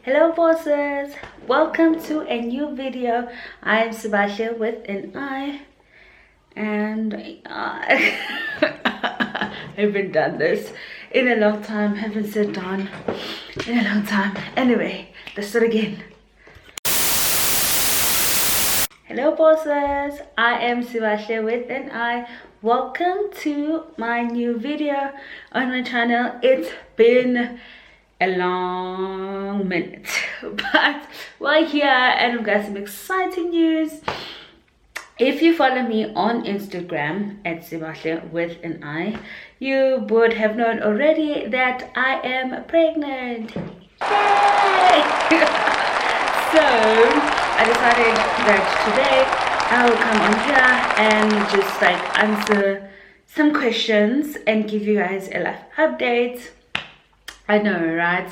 Hello bosses, welcome to a new video. I am Sibahle with an I, and I haven't done this in a long time, haven't sat down in a long time. Anyway, let's start again. Hello bosses, I am Sibahle with an I. Welcome to my new video on my channel. It's been a long minute, but we're here and I've got some exciting news. If you follow me on Instagram at Sibahle with an I, you would have known already that I am pregnant. Yay! So I decided that today I'll come on here and just like answer some questions and give you guys a life update. I know, right?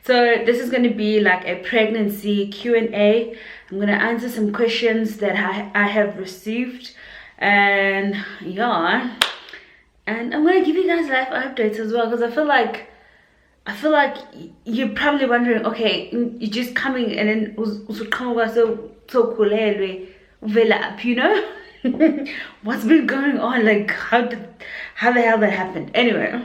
So this is going to be like a pregnancy Q&A. I'm going to answer some questions that I have received, and yeah, and I'm going to give you guys life updates as well, because I feel like you're probably wondering, okay, you're just coming and then come over so cool, you know. What's been going on? Like how the hell that happened? Anyway,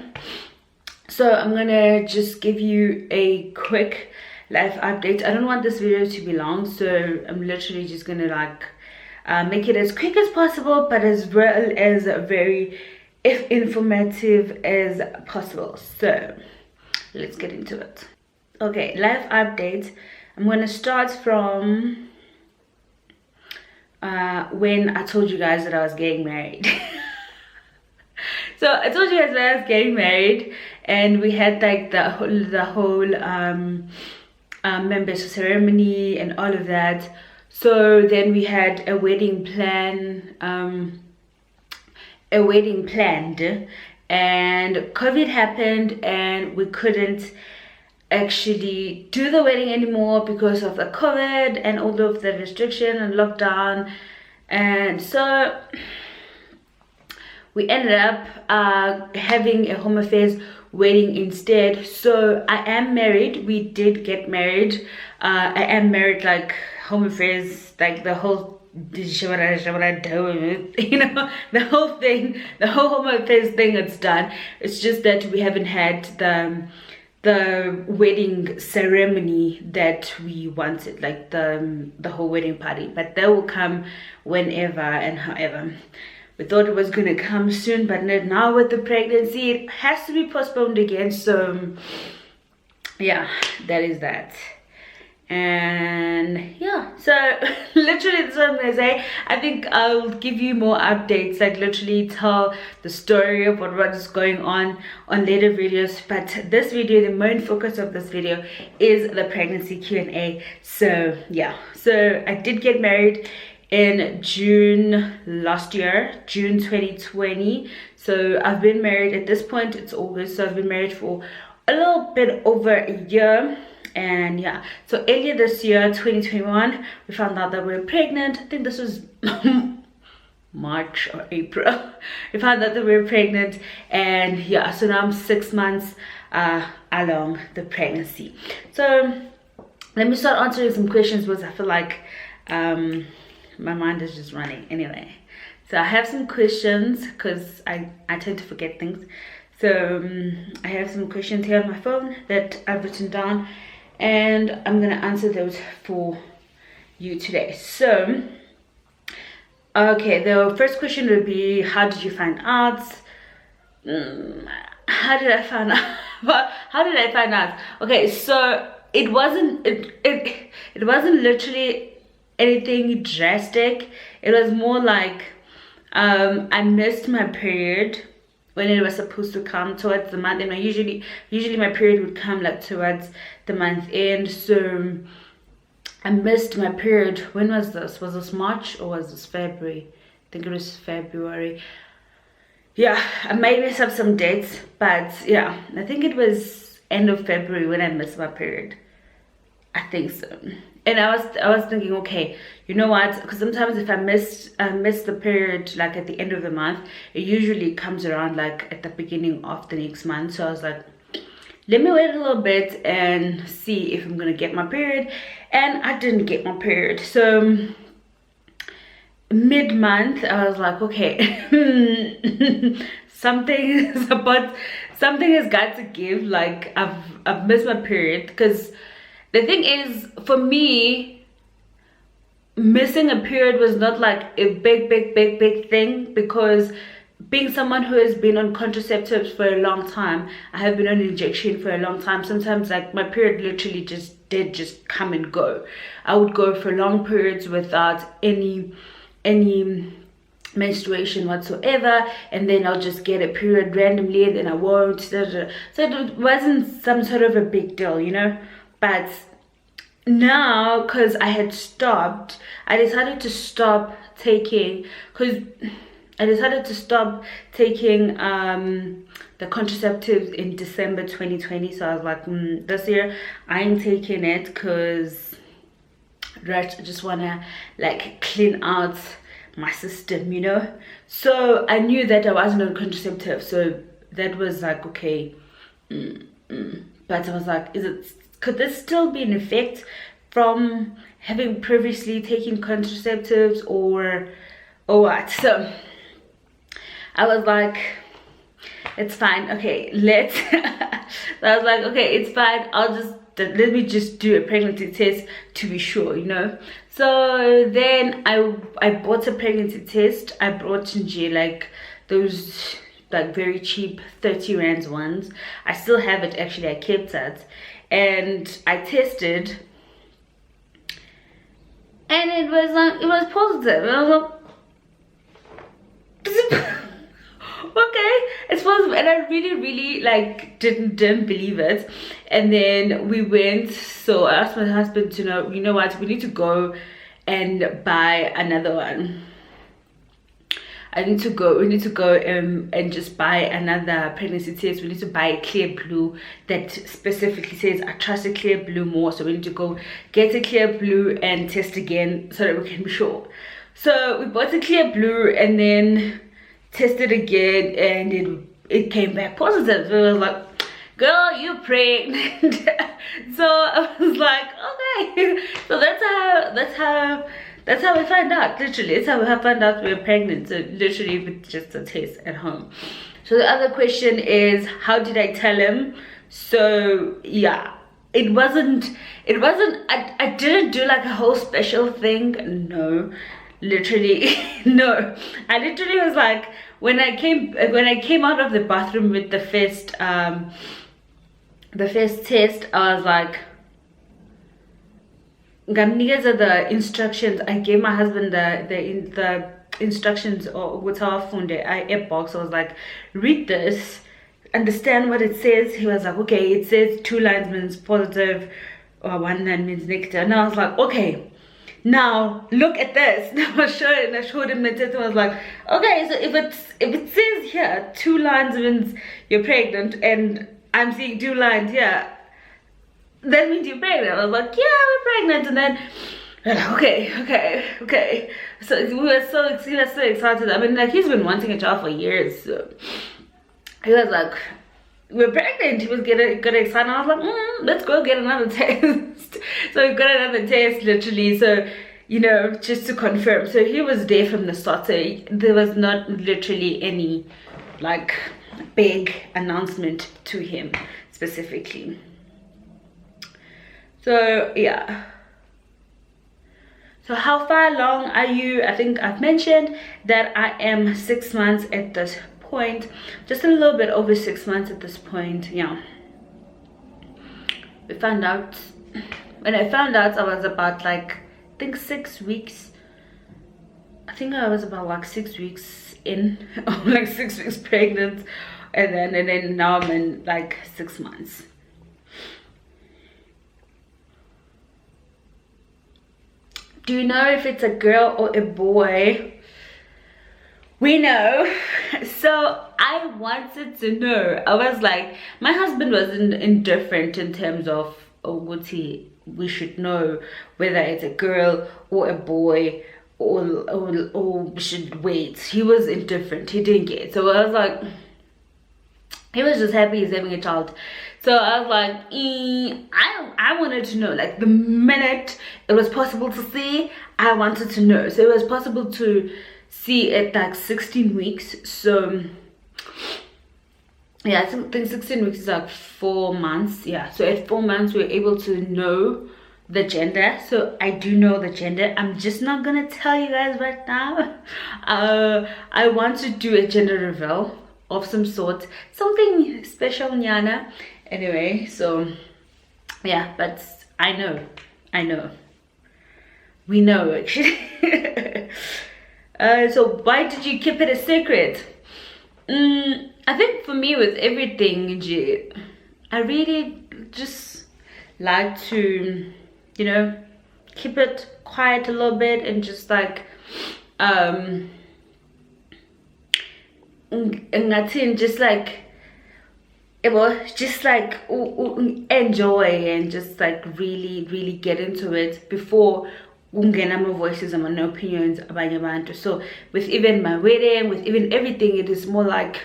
so I'm gonna just give you a quick life update. I don't want this video to be long, so I'm literally just gonna like make it as quick as possible, but as well as very informative as possible. So let's get into it. Okay, life update. I'm gonna start from when I told you guys that I was getting married. So I told you guys that I was getting married, and we had like the whole membership ceremony and all of that. So then we had a wedding planned, and COVID happened and we couldn't actually do the wedding anymore because of the COVID and all of the restriction and lockdown. And so we ended up having a home affairs wedding instead. So I am married. We did get married. I am married, like home affairs, like the whole, you know, the whole thing, the whole home affairs thing, it's done. It's just that we haven't had the wedding ceremony that we wanted, like the whole wedding party, but that will come whenever and however. We thought it was gonna come soon, but now with the pregnancy it has to be postponed again. So yeah, that is that. And yeah, so literally that's what I'm gonna say. I think I'll give you more updates, like literally tell the story of what is going on later videos, but this video, the main focus of this video is the pregnancy Q&A. So yeah, so I did get married in June last year, June 2020. So I've been married, at this point it's August, so I've been married for a little bit over a year. And yeah, so earlier this year, 2021, we found out that we were pregnant. I think this was March or April. We found out that we were pregnant, and yeah, so now I'm 6 months along the pregnancy. So let me start answering some questions, because I feel like my mind is just running. Anyway, so I have some questions because I tend to forget things. So I have some questions here on my phone that I've written down, and I'm gonna answer those for you today. So okay, the first question would be, how did you find out? How did I find out? How did I find out? Okay, so it wasn't literally anything drastic. It was more like I missed my period when it was supposed to come towards the month, and usually my period would come like towards the month end. So I missed my period. When was this? Was this March or was this February? I think it was February. Yeah, I might mess up some dates, but yeah, I think it was end of February when I missed my period. I think so. And I was thinking, okay, you know what, because sometimes if I miss the period like at the end of the month, it usually comes around like at the beginning of the next month. So I was like, let me wait a little bit and see if I'm gonna get my period. And I didn't get my period. So mid-month I was like, okay, something has got to give. Like I've missed my period. Because the thing is, for me, missing a period was not like a big thing, because being someone who has been on contraceptives for a long time, I have been on injection for a long time. Sometimes like my period literally did just come and go. I would go for long periods without any menstruation whatsoever, and then I'll just get a period randomly and then I won't. So it wasn't some sort of a big deal, you know. But now, because I had stopped, I decided to stop taking, the contraceptives in December 2020. So I was like, this year I ain't taking it, because I just wanna like clean out my system, you know. So I knew that I wasn't on contraceptive, so that was like, okay. But I was like, could this still be an effect from having previously taken contraceptives, or what? So I was like, it's fine, okay, so I was like, okay, it's fine, let me just do a pregnancy test to be sure, you know. So then I bought a pregnancy test. I brought Nje, like those like very cheap 30 rands ones. I still have it, actually. I kept that, and I tested, and it was positive. And I was like, okay, it's positive. And I really like didn't believe it. And then we went, so I asked my husband to know, you know what, we need to go and buy another one. We need to go and just buy another pregnancy test. We need to buy a clear blue that specifically says I trust a clear blue more. So we need to go get a clear blue and test again so that we can be sure. So we bought a clear blue and then tested again, and it came back positive. So I was like, girl, you're pregnant. So I was like, okay. So that's how we find out. Literally, that's how we found out we were pregnant. So literally with just a test at home. So the other question is, how did I tell him? So yeah, it wasn't I didn't do like a whole special thing. No, literally. No, I literally was like, when I came out of the bathroom with the first test, I was like, ngamnikeza the instructions. I gave my husband the instructions, or what's our phone day app box. I was like, read this, understand what it says. He was like, okay, it says 2 lines means positive, or 1 line means negative. And I was like, okay, now look at this. I showed him the test. I was like, okay, so if it says here 2 lines means you're pregnant, and I'm seeing 2 lines here, that means you're pregnant. I was like, yeah, we're pregnant. And then we're like, okay. So he was so excited. I mean, like, he's been wanting a child for years. So he was like, we're pregnant. He was getting excited. I was like, let's go get another test. So we got another test, literally. So, you know, just to confirm. So he was there from the start. So there was not literally any like big announcement to him specifically. So yeah. So how far along are you? I think I've mentioned that I am 6 months at this point, just a little bit over 6 months at this point. Yeah, we found out, when I found out, I was about like, I think 6 weeks. I think I was about like 6 weeks in, like 6 weeks pregnant, and then now I'm in like 6 months. Do you know if it's a girl or a boy? We know. So I wanted to know. I was like, my husband was indifferent in terms of, we should know whether it's a girl or a boy, or we should wait. He was indifferent. He didn't get it. So I was like, He was just happy he's having a child. So I was like, I wanted to know, like the minute it was possible to see, I wanted to know. So it was possible to see at like 16 weeks. So yeah, I think 16 weeks is like 4 months. Yeah, so at 4 months we were able to know the gender. So I do know the gender. I'm just not gonna tell you guys right now. I want to do a gender reveal of some sort, something special, Nyana. Anyway, so yeah, but I know we know actually. So why did you keep it a secret? I think for me, with everything, I really just like to, you know, keep it quiet a little bit and just like just like it was just like enjoy and just like really get into it before ungena my voices and my opinions about abantu. So with even my wedding, with even everything, it is more like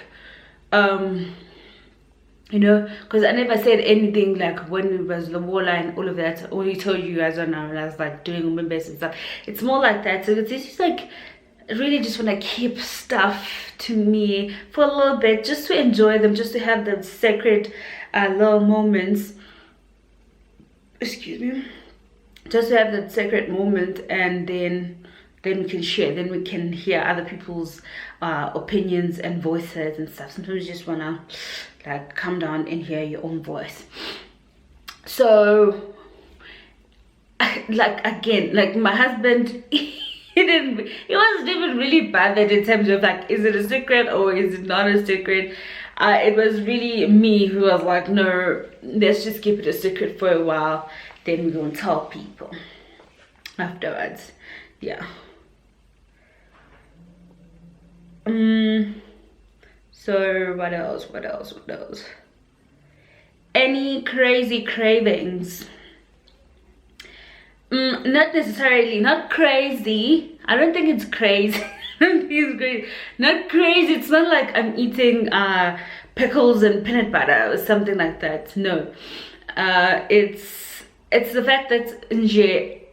you know, because I never said anything like when it was the wall and all of that. I only told you guys when I was like doing members and stuff. It's more like that. So it's just like I really just want to keep stuff to me for a little bit, just to enjoy them, just to have the sacred little moments. Excuse me. Just to have that sacred moment, and then we can share. Then we can hear other people's opinions and voices and stuff. Sometimes you just wanna like come down and hear your own voice. So, like again, like my husband. He wasn't even really bothered in terms of like, is it a secret or is it not a secret? It was really me who was like, no, let's just keep it a secret for a while, then we're gonna tell people afterwards. Yeah. So what else? Any crazy cravings? Not necessarily, not crazy. I don't think it's crazy. I don't think it's crazy. Not crazy. It's not like I'm eating pickles and peanut butter or something like that. No. It's the fact that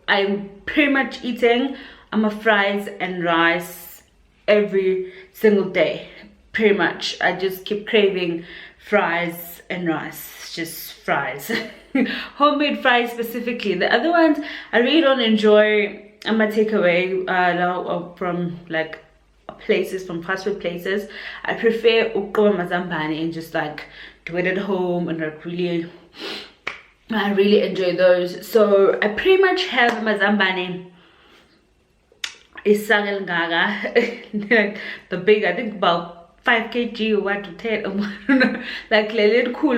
I'm pretty much eating fries and rice every single day. Pretty much. I just keep craving fries and rice. Just fries. Homemade fries specifically. The other ones I really don't enjoy. I'm gonna take away from like places, from fast food places. I prefer ukoma mazambane and just like do it at home, and like I really enjoy those. So I pretty much have mazambane isagal ngaga, like the big, I think about 5 kg or what to 10 or what, like cool.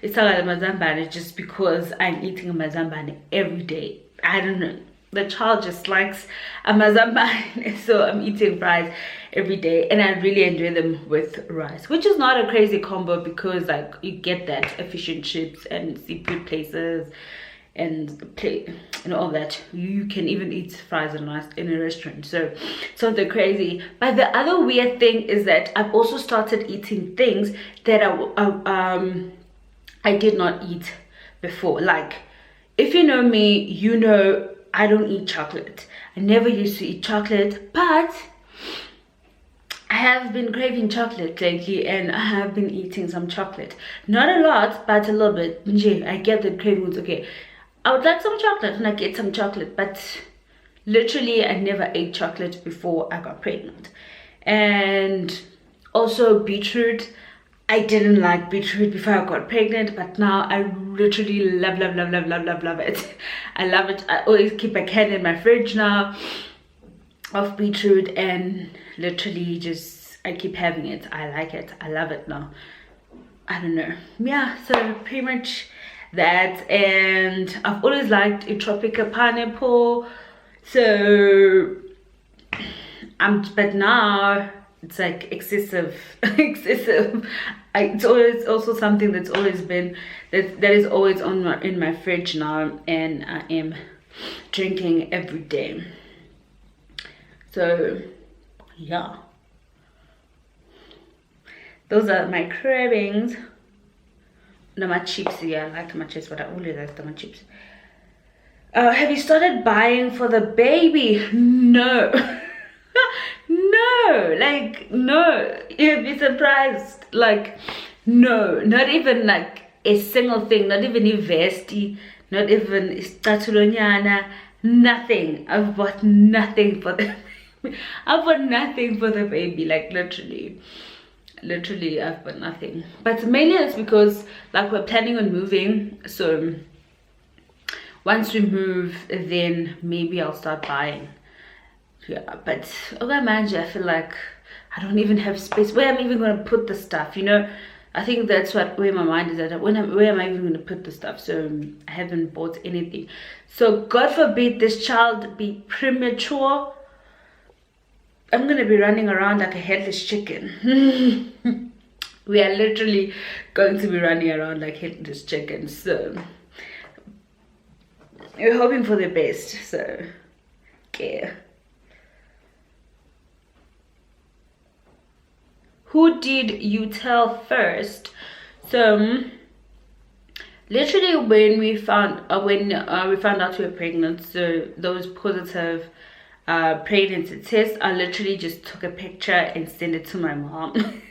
It's all mazambane just because I'm eating a mazambane every day. I don't know. The child just likes a mazambane, so I'm eating fries every day, and I really enjoy them with rice, which is not a crazy combo because like you get that efficient chips and seafood places and all that. You can even eat fries and rice in a restaurant, so it's not that crazy. But the other weird thing is that I've also started eating things that I did not eat before. Like, if you know me, you know I don't eat chocolate. I never used to eat chocolate, but I have been craving chocolate lately, and I have been eating some chocolate. Not a lot, but a little bit. I get the cravings. Okay, I would like some chocolate and I get some chocolate, but literally I never ate chocolate before I got pregnant. And also beetroot. I didn't like beetroot before I got pregnant, but now I literally love it. I love it. I always keep a can in my fridge now of beetroot, and literally just I keep having it. I like it. I love it now. I don't know. Yeah, so pretty much that. And I've always liked a tropical pineapple, so but now it's like excessive. It's always also something that's always been that is always in my fridge now, and I am drinking every day. So yeah, Those are my cravings. No, my chips. Yeah, I like my chips, but I only like my chips. Have you started buying for the baby? No. No, like, no. You'd be surprised. Like, no, not even like a single thing, not even a vesty, not even statulonyana, nothing. I've bought nothing for the I've bought nothing for the baby, like literally I've bought nothing. But mainly it's because like we're planning on moving, so once we move then maybe I'll start buying. Yeah, but okay, manja, I feel like I don't even have space. Where am I even gonna put the stuff, you know? I think that's where my mind is at. Where am I even gonna put the stuff? So I haven't bought anything. So God forbid this child be premature, I'm gonna be running around like a headless chicken. We are literally going to be running around like headless chickens. So we're hoping for the best. So yeah. Who did you tell first? So literally when we found out we were pregnant, so those positive pregnancy tests, I literally just took a picture and sent it to my mom.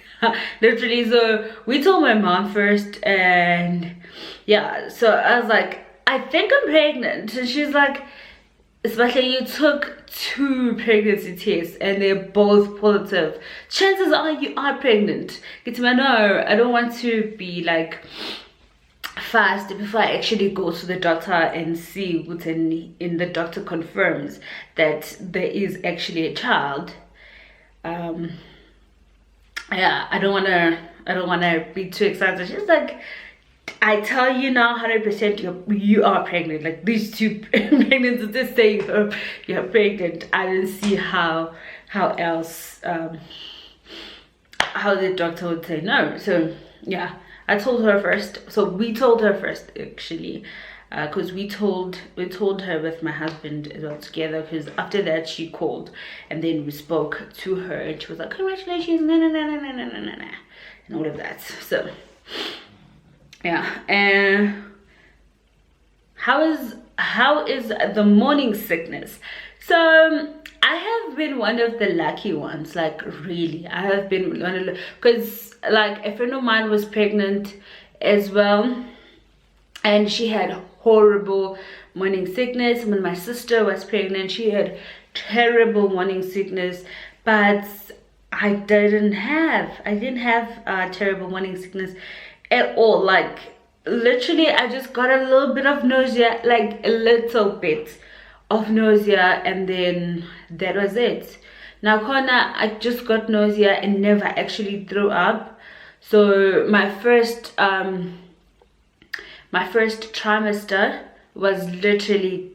Literally, so we told my mom first, and yeah, so I was like, I think I'm pregnant, and she's like, Sibahle, you took 2 pregnancy tests and they're both positive. Chances are you are pregnant. Get me, no, I don't want to be like fast before I actually go to the doctor and see what and the doctor confirms that there is actually a child. Yeah, I don't wanna be too excited. She's like, I tell you now 100% you are pregnant. Like these 2 pregnancies just say you're pregnant. I don't see how else how the doctor would say no. So yeah, I told her first. So we told her first actually, because we told her with my husband as well together, because after that she called and then we spoke to her and she was like, congratulations, no, and all of that. So yeah. And how is the morning sickness? So I have been one of the lucky ones, like really. I have been one of the, because like a friend of mine was pregnant as well, and she had horrible morning sickness. When my sister was pregnant, she had terrible morning sickness, but I didn't have terrible morning sickness at all. Like literally I just got a little bit of nausea, like a little bit of nausea, and then that was it. Now Kona, I just got nausea and never actually threw up. So my first trimester was literally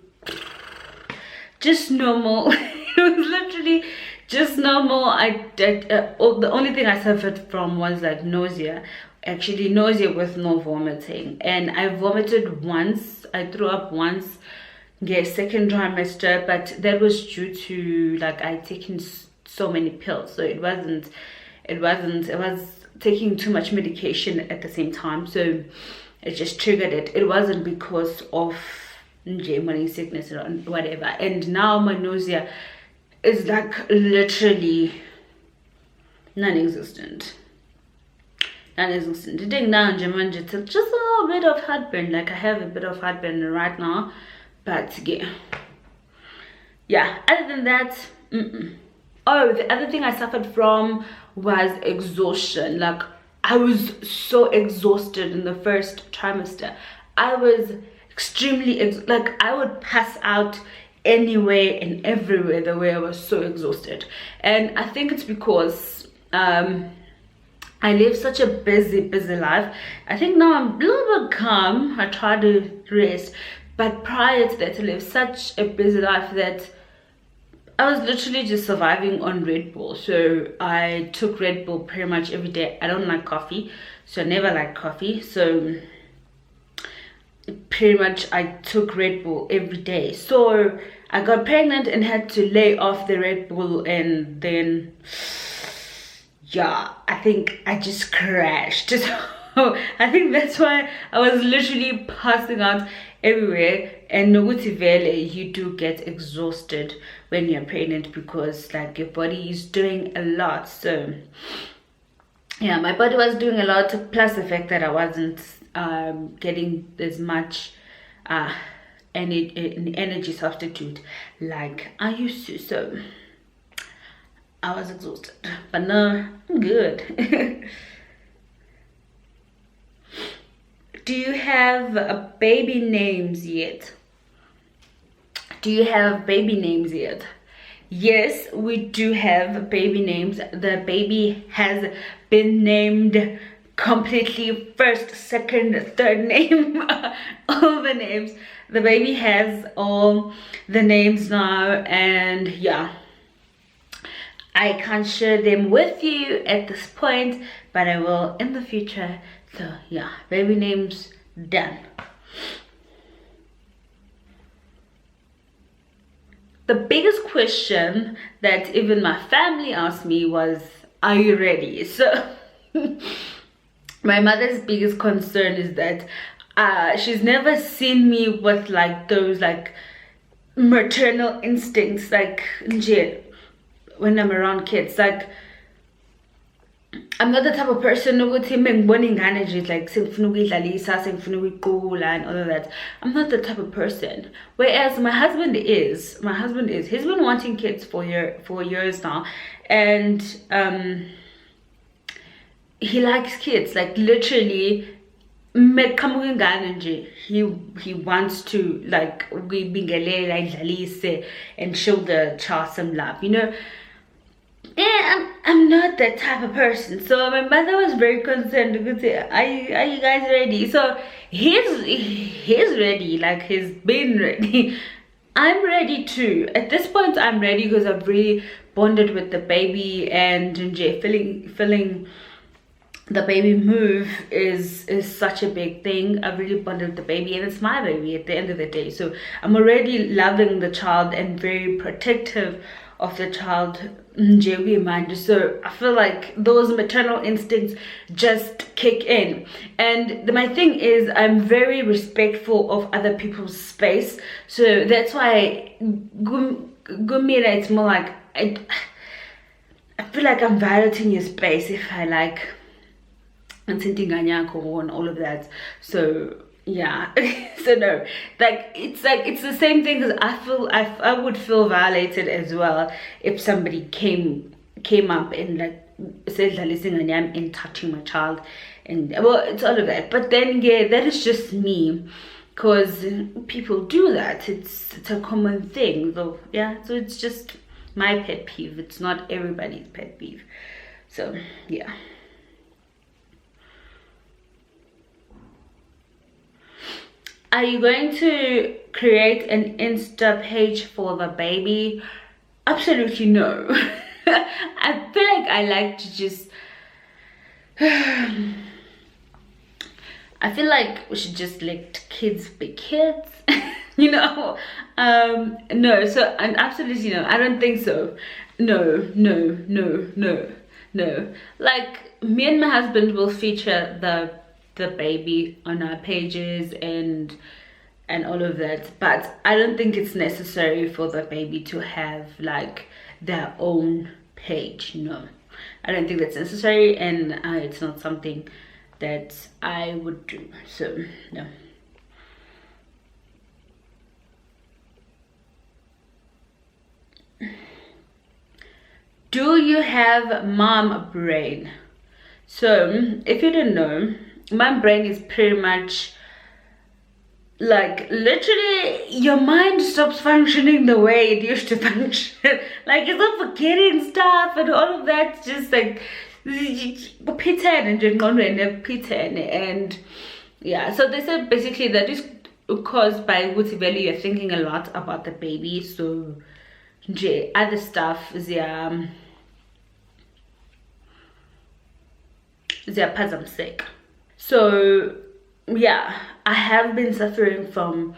just normal. It was literally just normal. The only thing I suffered from was like nausea, actually nausea with no vomiting, and I vomited once. I threw up once, yeah, second trimester, but that was due to like I'd taken so many pills, so it was taking too much medication at the same time, so it just triggered it. It wasn't because of morning sickness or whatever. And now my nausea is like literally non-existent. Just a little bit of heartburn. Like I have a bit of heartburn right now, but yeah, other than that, Oh, the other thing I suffered from was exhaustion. Like I was so exhausted in the first trimester. I was extremely like I would pass out anywhere and everywhere the way I was so exhausted. And I think it's because I live such a busy life. I think now I'm a little bit calm. I try to rest, but prior to that I lived such a busy life that I was literally just surviving on Red Bull. So I took Red Bull pretty much every day. I don't like coffee, so I never liked coffee, so pretty much I took Red Bull every day. So I got pregnant and had to lay off the Red Bull, and then yeah, I think I just crashed. So I think that's why I was literally passing out everywhere. And noguthi vele, you do get exhausted when you're pregnant because like your body is doing a lot. So yeah, my body was doing a lot, plus the fact that I wasn't getting as much energy substitute like I used to. So I was exhausted, but no, I'm good. Do you have baby names yet? Do you have baby names yet? Yes, we do have baby names. The baby has been named completely, first, second, third name, all the names. The baby has all the names now, and yeah, I can't share them with you at this point, but I will in the future. So yeah, baby names done. The biggest question that even my family asked me was, are you ready? So my mother's biggest concern is that she's never seen me with like those like maternal instincts, like when I'm around kids. Like, I'm not the type of person who would like singifuna ukuyidlalisa, singifuna ukuyicula and all of that. I'm not the type of person. Whereas my husband is. He's been wanting kids for years now, and he likes kids. Like literally, he wants to like and show the child some love, you know. Yeah, I'm not that type of person. So my mother was very concerned because are you guys ready? So he's ready, like he's been ready. I'm ready too. At this point I'm ready because I've really bonded with the baby, and feeling the baby move is such a big thing. I've really bonded with the baby, and it's my baby at the end of the day. So I'm already loving the child and very protective of the child. So I feel like those maternal instincts just kick in. And my thing is, I'm very respectful of other people's space. So that's why Gumira, it's more like I feel like I'm violating your space if I like and all of that. So yeah. So no, like it's the same thing, because I would feel violated as well if somebody came up and like said listening and I'm touching my child, and well, it's all of that. But then yeah, that is just me, because people do that. It's a common thing. So yeah, so it's just my pet peeve. It's not everybody's pet peeve. So yeah. Are you going to create an Insta page for the baby? Absolutely no. I feel like I like to just I feel like we should just let kids be kids. You know. No, so and absolutely no, I don't think so. No. Like, me and my husband will feature the baby on our pages and all of that, but I don't think it's necessary for the baby to have like their own page. No, I don't think that's necessary, and it's not something that I would do. So no. Do you have mom brain? So if you don't know, my brain is pretty much like literally your mind stops functioning the way it used to function. Like, it's not forgetting stuff and all of that, just like and yeah. So they said basically that is caused by Wutiveli, you're thinking a lot about the baby. So other stuff is sick. So yeah, I have been suffering from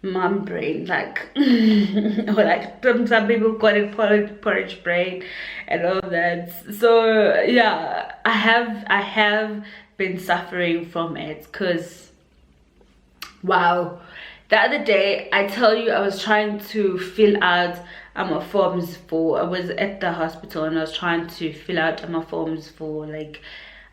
mom brain, like or like some people call it porridge brain and all that. So yeah, I have been suffering from it, because wow, the other day, I tell you, I was trying to fill out forms for, I was at the hospital and I was trying to fill out forms for like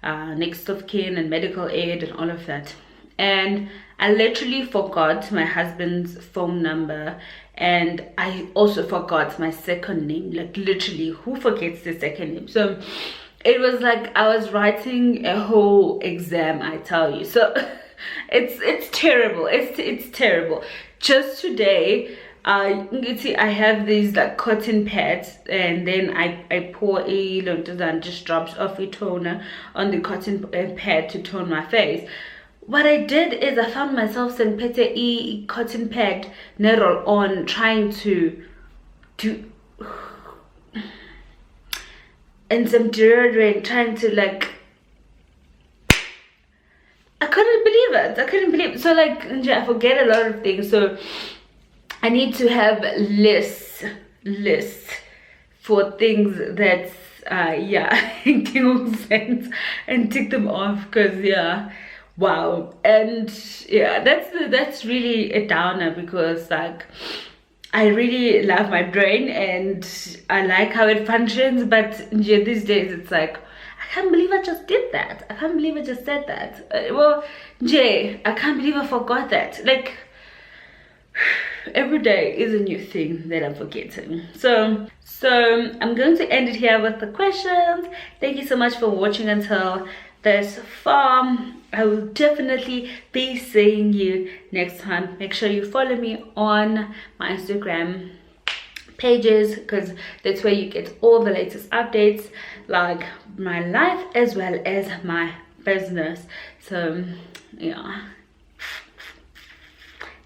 next of kin and medical aid and all of that. And I literally forgot my husband's phone number, and I also forgot my second name. Like literally, who forgets the second name? So it was like I was writing a whole exam, I tell you. So it's terrible. It's terrible. Just today, you see, I have these like cotton pads, and then I pour a little and just drops off a toner on the cotton pad to tone my face. What I did is I found myself saying pete e cotton pad nerol on, trying to do and some deodorant, trying to like, I couldn't believe it. I couldn't believe it. So like I forget a lot of things, so I need to have lists for things that yeah make sense, and tick them off, because yeah, wow. And yeah, that's really a downer, because like I really love my brain and I like how it functions, but yeah, these days it's like, I can't believe I just did that. I can't believe I just said that. Well, Jay, I can't believe I forgot that. Like, every day is a new thing that I'm forgetting. So I'm going to end it here with the questions. Thank you so much for watching until this far. I will definitely be seeing you next time. Make sure you follow me on my Instagram pages, because that's where you get all the latest updates, like my life as well as my business. So yeah,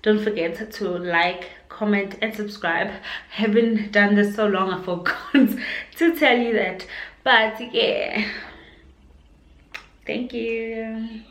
don't forget to like, comment and subscribe. I haven't done this so long, I forgot to tell you that. But yeah, thank you.